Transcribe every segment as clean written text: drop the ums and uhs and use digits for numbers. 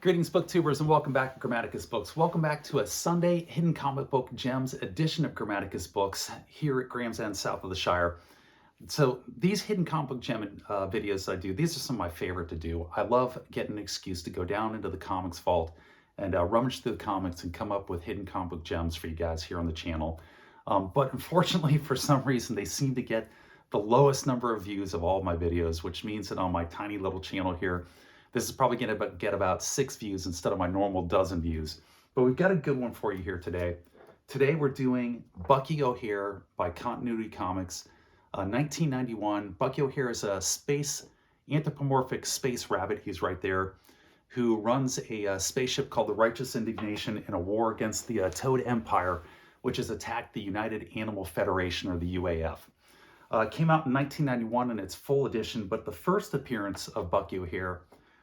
Greetings, booktubers, and welcome back to Grammaticus Books. Welcome back to a Sunday Hidden Comic Book Gems edition of Grammaticus Books here at Graham's End, south of the Shire. So these Hidden Comic Book Gem videos I do, these are some of my favorite to do. I love getting an excuse to go down into the comics vault and rummage through the comics and come up with hidden comic book gems for you guys here on the channel. But unfortunately, for some reason, they seem to get the lowest number of views of all of my videos, which means that on my tiny little channel here, this is probably going to get about 6 views instead of my normal dozen views. But we've got a good one for you here today. Today we're doing Bucky O'Hare by Continuity Comics, 1991. Bucky O'Hare is a anthropomorphic space rabbit, he's right there, who runs a spaceship called the Righteous Indignation in a war against the Toad Empire, which has attacked the United Animal Federation, or the UAF. It came out in 1991 in its full edition, but the first appearance of Bucky O'Hare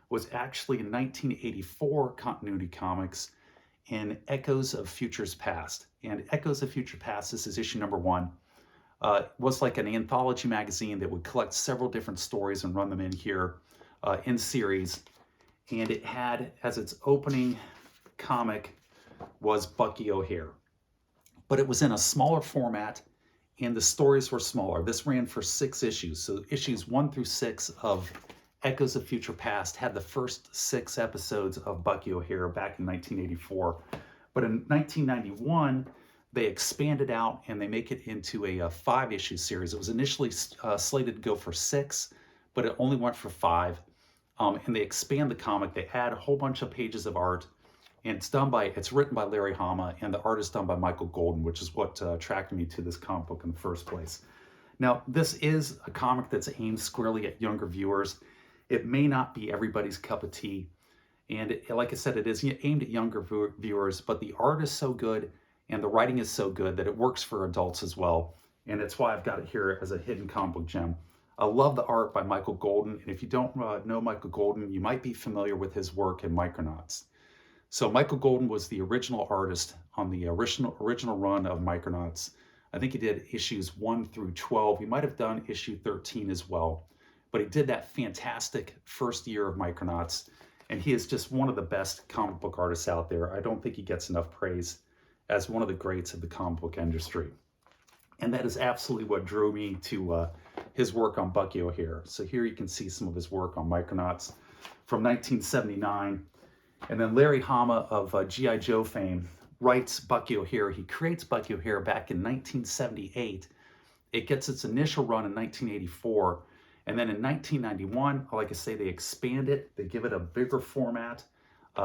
was actually in 1984 Continuity Comics in Echoes of Futures Past. And Echoes of Future Past, this is issue number 1, was like an anthology magazine that would collect several different stories and run them in here in series. And it had, as its opening comic, was Bucky O'Hare. But it was in a smaller format, and the stories were smaller. This ran for 6 issues. So issues 1 through 6 of Echoes of Future Past had the first 6 episodes of Bucky O'Hare back in 1984. But in 1991, they expanded out and they make it into a 5-issue series. It was initially slated to go for 6, but it only went for 5. And they expand the comic. They add a whole bunch of pages of art, and it's written by Larry Hama, and the art is done by Michael Golden, which is what attracted me to this comic book in the first place. Now, this is a comic that's aimed squarely at younger viewers. It may not be everybody's cup of tea, and like I said, it is aimed at younger viewers, but the art is so good and the writing is so good that it works for adults as well, and it's why I've got it here as a hidden comic book gem. I love the art by Michael Golden, and if you don't know Michael Golden, you might be familiar with his work in Micronauts. So Michael Golden was the original artist on the original run of Micronauts. I think he did issues 1 through 12. He might have done issue 13 as well. But he did that fantastic first year of Micronauts, and he is just one of the best comic book artists out there. I don't think he gets enough praise as one of the greats of the comic book industry. And that is absolutely what drew me to his work on Bucky O'Hare. So here you can see some of his work on Micronauts from 1979. And then Larry Hama of G.I. Joe fame writes Bucky O'Hare. He creates Bucky O'Hare back in 1978. It gets its initial run in 1984. And then in 1991, like I say, they expand it. They give it a bigger format.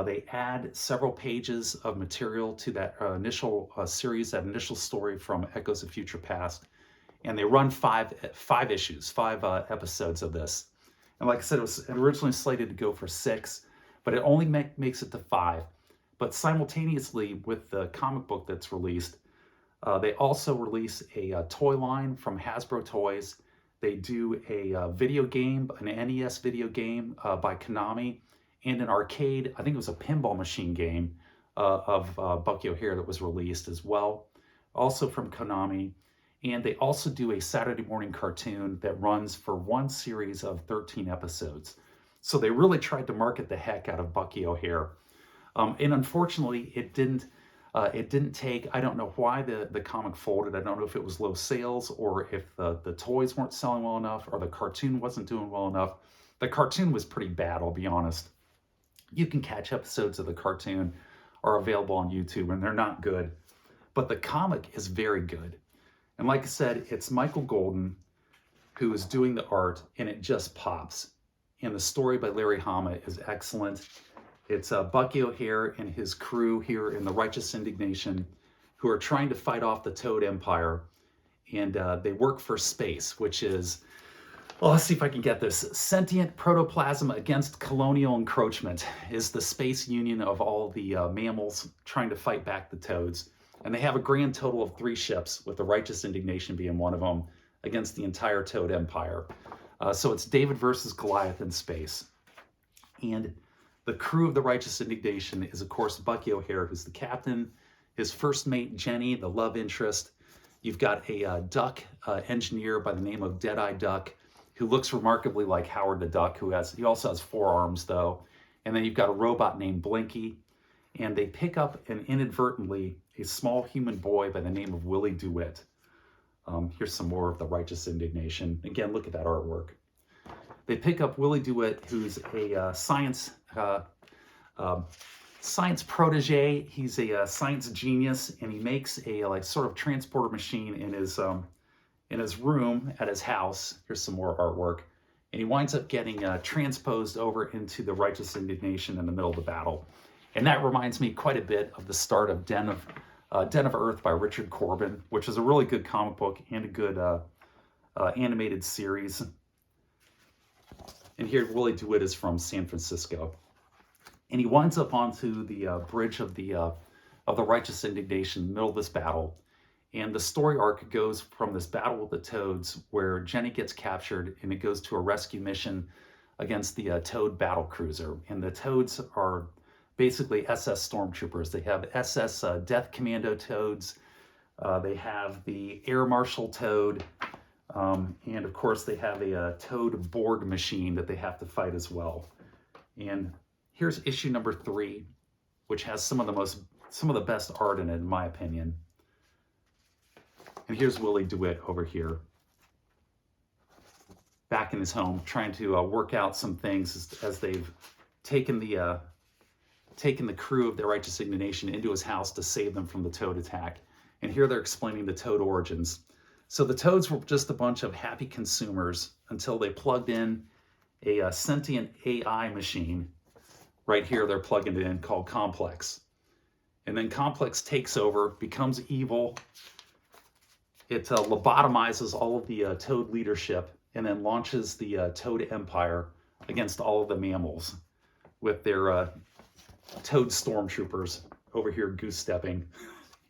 They add several pages of material to that initial series, that initial story from Echoes of Future Past. And they run 5 issues, 5 episodes of this. And like I said, it was originally slated to go for 6, but it only makes it to 5. But simultaneously with the comic book that's released, they also release a toy line from Hasbro Toys. They do a video game, an NES video game by Konami, and an arcade, I think it was a pinball machine game of Bucky O'Hare that was released as well, also from Konami. And they also do a Saturday morning cartoon that runs for 1 series of 13 episodes. So they really tried to market the heck out of Bucky O'Hare. And unfortunately, it didn't take. I don't know why the comic folded. I don't know if it was low sales or if the toys weren't selling well enough or the cartoon wasn't doing well enough. The cartoon was pretty bad, I'll be honest. You can catch episodes of the cartoon, are available on YouTube, and they're not good. But the comic is very good. And like I said, it's Michael Golden who is doing the art, and it just pops. And the story by Larry Hama is excellent. It's Bucky O'Hare and his crew here in the Righteous Indignation who are trying to fight off the Toad Empire. And they work for space, which is, well, let's see if I can get this. Sentient protoplasm against colonial encroachment is the space union of all the mammals trying to fight back the toads. And they have a grand total of 3 ships, with the Righteous Indignation being one of them, against the entire Toad Empire. So it's David versus Goliath in space. And the crew of the Righteous Indignation is, of course, Bucky O'Hare, who's the captain, his first mate, Jenny, the love interest. You've got a duck engineer by the name of Deadeye Duck, who looks remarkably like Howard the Duck, he also has 4 arms, though. And then you've got a robot named Blinky, and they pick up and inadvertently a small human boy by the name of Willie DeWitt. Here's some more of the Righteous Indignation. Again, look at that artwork. They pick up Willie DeWitt, who's a science protege. He's a science genius, and he makes a sort of transporter machine in his room at his house. Here's some more artwork. And he winds up getting transposed over into the Righteous Indignation in the middle of the battle. And that reminds me quite a bit of the start of Den of Earth by Richard Corbin, which is a really good comic book and a good animated series. And here Willie DeWitt is from San Francisco. And he winds up onto the bridge of the Righteous Indignation in the middle of this battle. And the story arc goes from this battle with the Toads, where Jenny gets captured, and it goes to a rescue mission against the Toad battle cruiser. And the Toads are basically SS stormtroopers. They have SS Death Commando Toads. They have the Air Marshal Toad. And of course, they have a Toad Borg machine that they have to fight as well. And here's issue number 3, which has some of the best art in it, in my opinion. And here's Willie DeWitt over here, back in his home, trying to work out some things as they've taken the crew of the Righteous Indignation into his house to save them from the Toad attack. And here they're explaining the Toad origins. So the Toads were just a bunch of happy consumers until they plugged in a sentient AI machine. Right here, they're plugging it in, called Complex. And then Complex takes over, becomes evil. It lobotomizes all of the Toad leadership, and then launches the Toad Empire against all of the mammals with their Toad stormtroopers over here goose-stepping.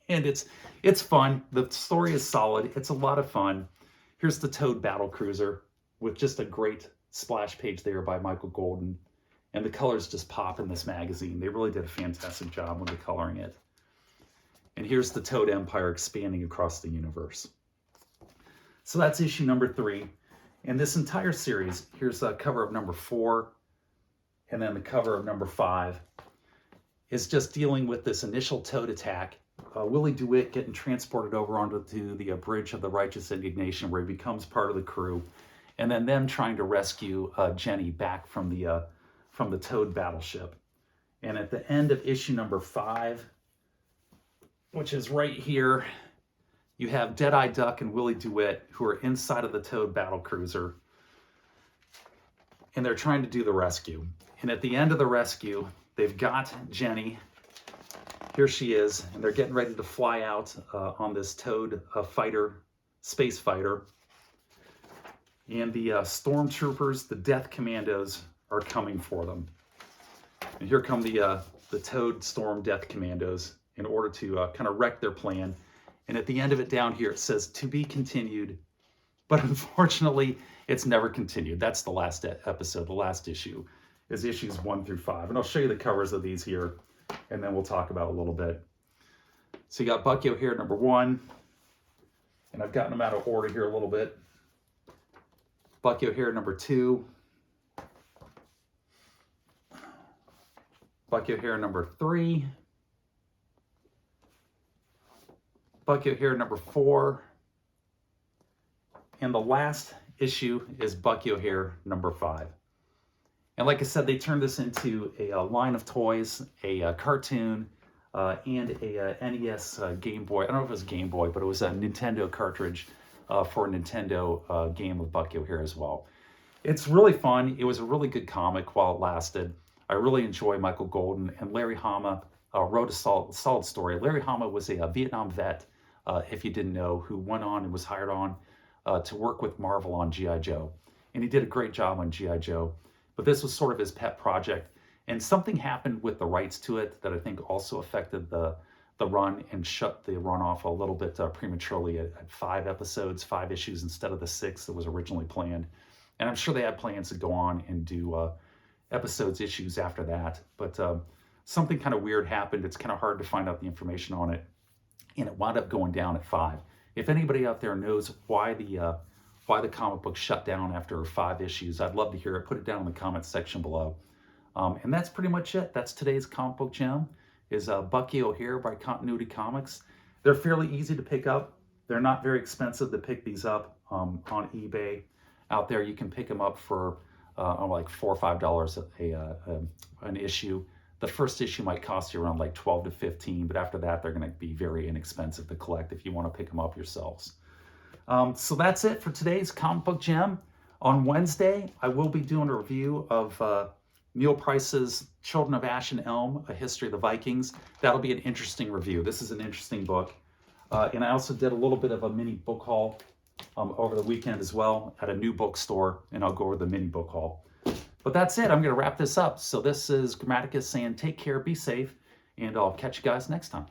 And it's fun. The story is solid. It's a lot of fun. Here's the Toad battle cruiser with just a great splash page there by Michael Golden. And the colors just pop in this magazine. They really did a fantastic job with the coloring it. And here's the Toad Empire expanding across the universe. So that's issue number 3. And this entire series, here's a cover of number 4, and then the cover of number 5, is just dealing with this initial Toad attack. Willie DeWitt getting transported over onto the bridge of the Righteous Indignation, where he becomes part of the crew, and then them trying to rescue Jenny back from the Toad battleship. And at the end of issue number 5, which is right here, you have Deadeye Duck and Willie DeWitt, who are inside of the Toad battle cruiser, and they're trying to do the rescue. And at the end of the rescue, they've got Jenny. Here she is, and they're getting ready to fly out on this Toad space fighter. And the stormtroopers, the Death Commandos, are coming for them. And here come the Toad Storm Death Commandos in order to kind of wreck their plan. And at the end of it down here, it says, "To be continued." But unfortunately, it's never continued. That's the last episode, the last issue, is issues 1 through 5. And I'll show you the covers of these here, and then we'll talk about it a little bit. So you got Bucky O'Hare number 1, and I've gotten them out of order here a little bit. Bucky O'Hare number 2. Bucky O'Hare number 3. Bucky O'Hare number 4. And the last issue is Bucky O'Hare number 5. And like I said, they turned this into a line of toys, a cartoon, and a NES Game Boy. I don't know if it was Game Boy, but it was a Nintendo cartridge for a Nintendo game of Bucky O'Hare as well. It's really fun. It was a really good comic while it lasted. I really enjoy Michael Golden, and Larry Hama wrote a solid story. Larry Hama was a Vietnam vet, if you didn't know, who went on and was hired on to work with Marvel on G.I. Joe. And he did a great job on G.I. Joe. But this was sort of his pet project. And something happened with the rights to it that I think also affected the run and shut the run off a little bit prematurely at 5 episodes, 5 issues instead of the 6 that was originally planned. And I'm sure they had plans to go on and do issues after that. But something kind of weird happened. It's kind of hard to find out the information on it. And it wound up going down at 5. If anybody out there knows why the comic book shut down after 5 issues, I'd love to hear it. Put it down in the comments section below. And that's pretty much it. That's today's comic book gem, is Bucky O'Hare by Continuity Comics. They're fairly easy to pick up. They're not very expensive to pick these up on eBay. Out there, you can pick them up for like $4 or $5 an issue. The first issue might cost you around like 12 to 15, but after that, they're going to be very inexpensive to collect if you want to pick them up yourselves. So that's it for today's comic book gem. On Wednesday, I will be doing a review of Neil Price's Children of Ash and Elm, A History of the Vikings. That'll be an interesting review. This is an interesting book. And I also did a little bit of a mini book haul over the weekend as well at a new bookstore, and I'll go over the mini book haul. But that's it. I'm going to wrap this up. So this is Grammaticus saying take care, be safe, and I'll catch you guys next time.